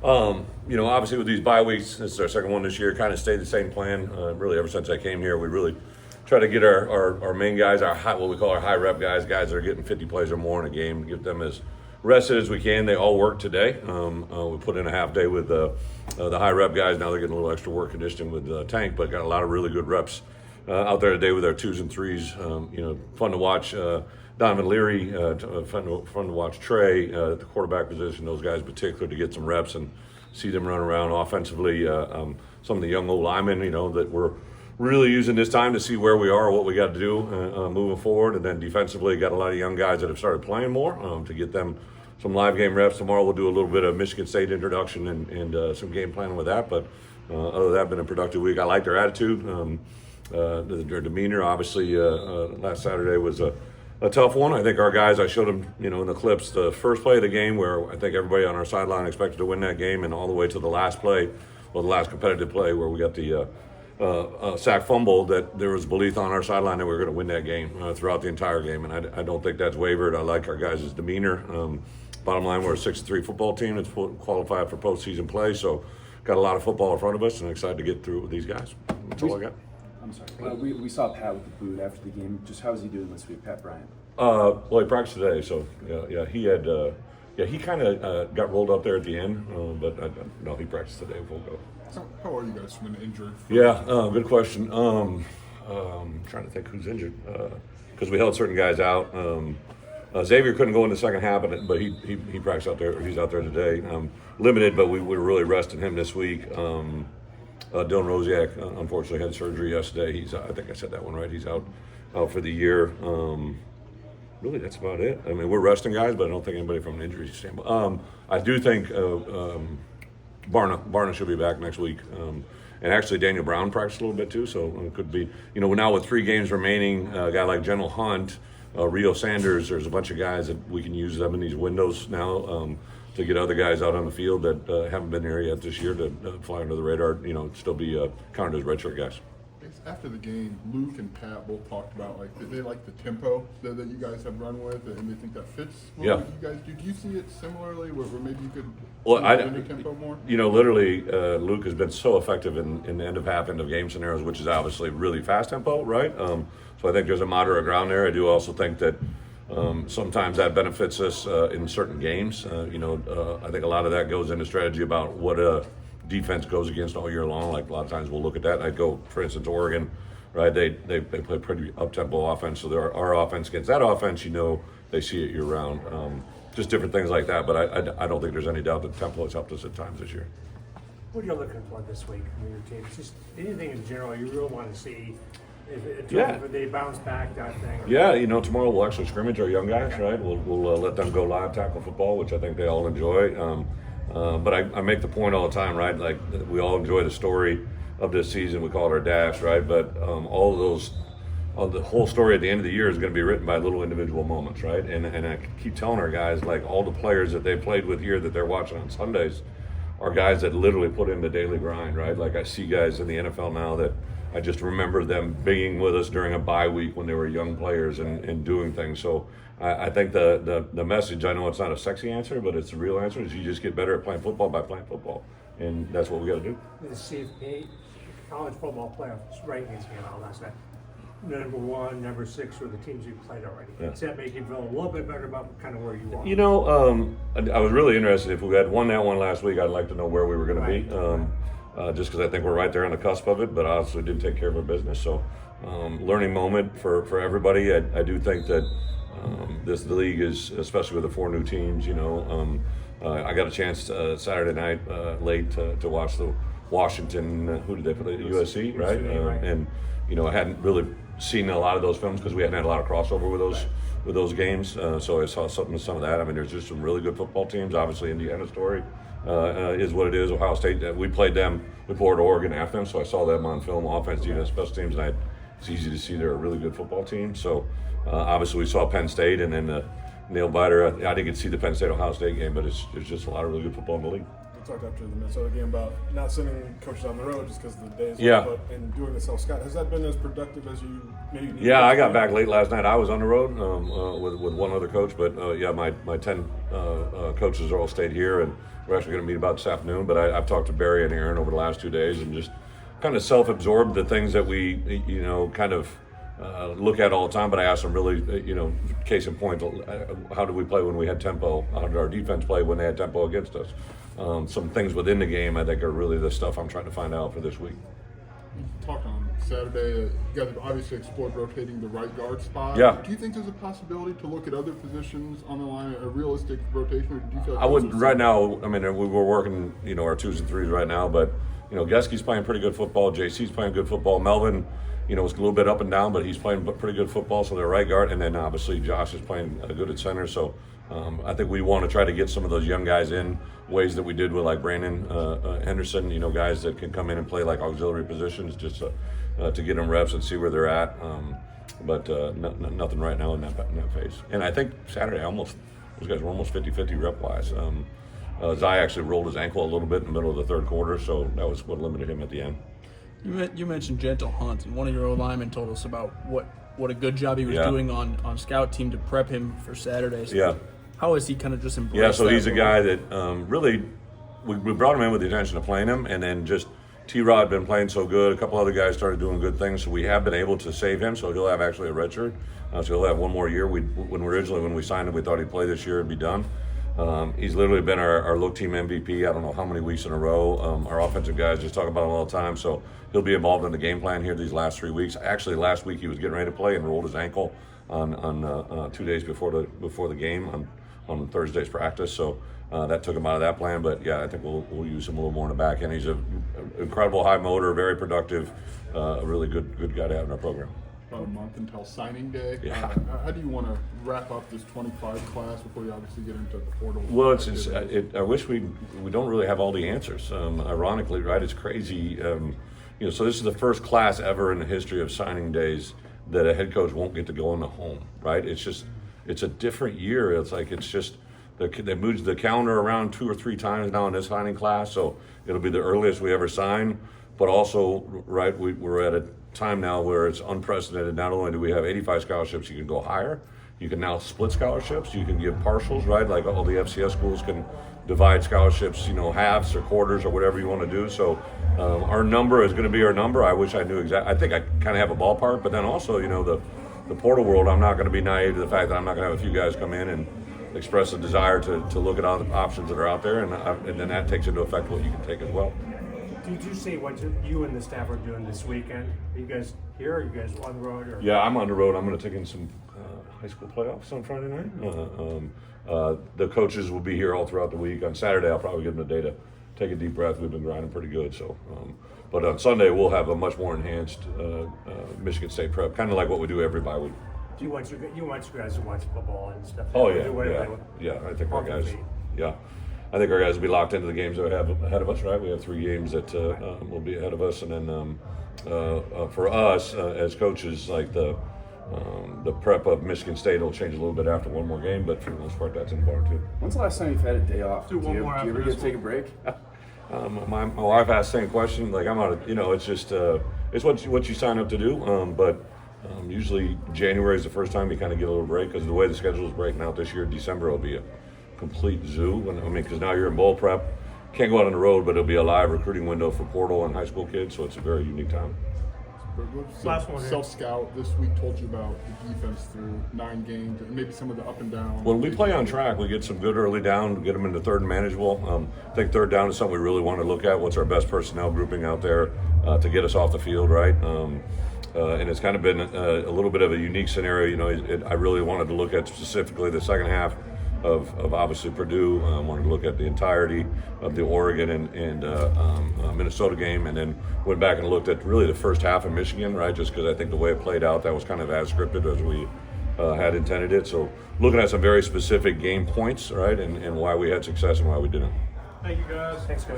Obviously with these bye weeks, this is our second one this year. Kind of stayed the same plan. Really, ever since I came here, we really try to get our main guys, what we call our high rep guys that are getting 50 plays or more in a game, get them as rested as we can. They all work today. We put in a half day with the high rep guys. Now they're getting a little extra work conditioning with Tank, but got a lot of really good reps out there today with our 2s and 3s. Fun to watch. Donovan Leary, fun to watch Trey at the quarterback position. Those guys in particular to get some reps and see them run around offensively. Some of the young old linemen, that we're really using this time to see where we are, what we got to do moving forward, and then defensively got a lot of young guys that have started playing more to get them some live game reps. Tomorrow we'll do a little bit of Michigan State introduction and some game planning with that. But other than that, been a productive week. I like their attitude, their demeanor. Obviously, last Saturday was a tough one. I think our guys, I showed them, in the clips, the first play of the game where I think everybody on our sideline expected to win that game, and all the way to the last play, the last competitive play where we got the sack fumble, that there was belief on our sideline that we were going to win that game throughout the entire game, and I don't think that's wavered. I like our guys' demeanor. Bottom line, we're a 6-3 football team that's qualified for postseason play, so got a lot of football in front of us and excited to get through with these guys. That's all I got. I'm sorry. We saw Pat with the boot after the game. Just how is he doing this week, Pat Bryant? Well, he practiced today, so he had he kind of got rolled up there at the end, but no, he practiced today. We'll go. How are you guys from an injury? Yeah, good question. Trying to think who's injured because we held certain guys out. Xavier couldn't go in the second half, but he practiced out there. He's out there today. Limited, but we were really resting him this week. Dylan Rosiak, unfortunately, had surgery yesterday. I think I said that one right. He's out for the year. Really, that's about it. I mean, we're resting guys, but I don't think anybody from an injury standpoint. I do think Barna should be back next week. And actually, Daniel Brown practiced a little bit too, so it could be, now with 3 games remaining, a guy like General Hunt, Rio Sanders, there's a bunch of guys that we can use them in these windows now to get other guys out on the field that haven't been there yet this year to fly under the radar, still be counted as redshirt guys. After the game, Luke and Pat both talked about they like the tempo that you guys have run with, and they think that fits what you guys do. Do you see it similarly, where maybe you could the tempo more? Literally, Luke has been so effective in the end of half, end of game scenarios, which is obviously really fast tempo, right? So I think there's a moderate ground there. I do also think that sometimes that benefits us in certain games. I think a lot of that goes into strategy about what defense goes against all year long. Like a lot of times we'll look at that. I'd go, for instance, Oregon, right? They play pretty up-tempo offense. So our offense against that offense, they see it year-round. Just different things like that. But I don't think there's any doubt that tempo has helped us at times this year. What are you looking for this week from your team? Just anything in general you really want to see. If they bounce back, that thing. Yeah, tomorrow we'll actually scrimmage our young guys, right? We'll let them go live tackle football, which I think they all enjoy. But I make the point all the time, right? Like we all enjoy the story of this season. We call it our dash, right? But all of those, the whole story at the end of the year is going to be written by little individual moments, right? And I keep telling our guys, like all the players that they played with here that they're watching on Sundays are guys that literally put in the daily grind, right? Like I see guys in the NFL now that I just remember them being with us during a bye week when they were young players and doing things. So I think the message, I know it's not a sexy answer, but it's the real answer, is you just get better at playing football by playing football. And that's what we got to do. The CFP, college football playoff rankings came out last night. Number 1, number 6 were the teams you played already. Yeah. Does that make you feel a little bit better about kind of where you are? I was really interested. If we had won that one last week, I'd like to know where we were going to be. Just because I think we're right there on the cusp of it, but obviously didn't take care of our business. So learning moment for everybody. I do think that the league is, especially with the 4 new teams, I got a chance Saturday night late to watch the Washington, who did they play? USC, right? And, I hadn't really seen a lot of those films because we hadn't had a lot of crossover with those games. So I saw some of that. I mean, there's just some really good football teams. Obviously, Indiana story is what it is. Ohio State, we played them. We poured Oregon after them, so I saw them on film, offense, defense, special teams, and it's easy to see they're a really good football team. So obviously we saw Penn State, and then nail biter. I didn't get to see the Penn State Ohio State game, but there's just a lot of really good football in the league. talked after the Minnesota game about not sending coaches on the road just because the days Yeah. off, and doing the self-scout. Has that been as productive as you maybe needed? Yeah, it I to got be? back late last night. I was on the road with one other coach, but yeah, my 10 coaches all stayed here, and we're actually going to meet about this afternoon. But I've talked to Barry and Aaron over the last 2 days, and just kind of self-absorbed the things that we, kind of look at all the time. But I asked them really, case in point, how did we play when we had tempo? How did our defense play when they had tempo against us? Some things within the game I think are really the stuff I'm trying to find out for this week. Talked on Saturday. You guys have obviously explored rotating the right guard spot. Yeah. Do you think there's a possibility to look at other positions on the line, a realistic rotation, or do you feel like I would those are right now. I mean, we were working, our 2s and 3s right now, but Geski's playing pretty good football. JC's playing good football. Melvin, was a little bit up and down, but he's playing pretty good football. So they're right guard, and then obviously Josh is playing good at center. So I think we want to try to get some of those young guys in ways that we did with like Brandon Henderson. Guys that can come in and play like auxiliary positions just to get them reps and see where they're at. But nothing right now in that phase. And I think Saturday those guys were almost 50-50 rep wise. Zai actually rolled his ankle a little bit in the middle of the third quarter, so that was what limited him at the end. You mentioned Gentle Hunt, and one of your linemen told us about what a good job he was Yeah. doing on scout team to prep him for Saturdays. Yeah. How is he kind of just embraced? Yeah, so that he's a role? guy that really we brought him in with the intention of playing him, and then just T-Rod been playing so good. A couple other guys started doing good things, so we have been able to save him. So he'll have actually a red shirt. So he'll have one more year. When we signed him, we thought he'd play this year and be done. He's literally been our look team MVP. I don't know how many weeks in a row. Our offensive guys just talk about him all the time. So he'll be involved in the game plan here these last 3 weeks. Actually, last week he was getting ready to play and rolled his ankle on 2 days before the game on Thursday's practice. So that took him out of that plan. But yeah, I think we'll use him a little more in the back end. He's an incredible high motor, very productive, a really good guy to have in our program. about a month until signing day. Yeah. How do you want to wrap up this 25 class before you obviously get into the portal? Well, I wish we don't really have all the answers. Ironically, right? It's crazy. So this is the first class ever in the history of signing days that a head coach won't get to go in the home, right? It's a different year. They moved the calendar around 2 or 3 times now in this signing class, so it'll be the earliest we ever sign. But also, right, we're at a time now where it's unprecedented. Not only do we have 85 scholarships, you can go higher. You can now split scholarships. You can give partials, right? Like all the FCS schools can divide scholarships, halves or quarters or whatever you want to do. So our number is going to be our number. I wish I knew exactly. I think I kind of have a ballpark, but then also, the portal world, I'm not going to be naive to the fact that I'm not going to have a few guys come in and express a desire to look at all the options that are out there, and then that takes into effect what you can take as well. Did you see what you and the staff are doing this weekend? Are you guys here? Are you guys on the road? Or? Yeah, I'm on the road. I'm going to take in some high school playoffs on Friday night. The coaches will be here all throughout the week. On Saturday, I'll probably give them a day to take a deep breath. We've been grinding pretty good. So, but on Sunday, we'll have a much more enhanced Michigan State prep, kind of like what we do every bye week. Do you want your guys to watch football and stuff? Oh Do yeah, whatever yeah. they- I think our off guys. their feet. Yeah, I think our guys will be locked into the games that we have ahead of us. Right, we have 3 games that will be ahead of us, and then for us as coaches, like the prep of Michigan State will change a little bit after one more game, but for the most part, that's in part too. When's the last time you've had a day off? Do one more you after ever this get to take a break? My wife asked the same question. Like I'm out of, it's just it's what you sign up to do. But usually January is the first time you kind of get a little break because the way the schedule is breaking out this year, December will be a complete zoo. Because now you're in bowl prep, can't go out on the road, but it'll be a live recruiting window for portal and high school kids. So it's a very unique time. Last one here. Self-scout this week told you about the defense through 9 games and maybe some of the up and down. When we play on track, we get some good early down, get them into third and manageable. I think third down is something we really want to look at. What's our best personnel grouping out there to get us off the field, right? And it's kind of been a little bit of a unique scenario. I really wanted to look at specifically the second half of obviously Purdue. I wanted to look at the entirety of the Oregon and Minnesota game, and then went back and looked at really the first half of Michigan, right? Just because I think the way it played out, that was kind of as scripted as we had intended it. So looking at some very specific game points, right, and why we had success and why we didn't. Thank you guys. Thanks, guys.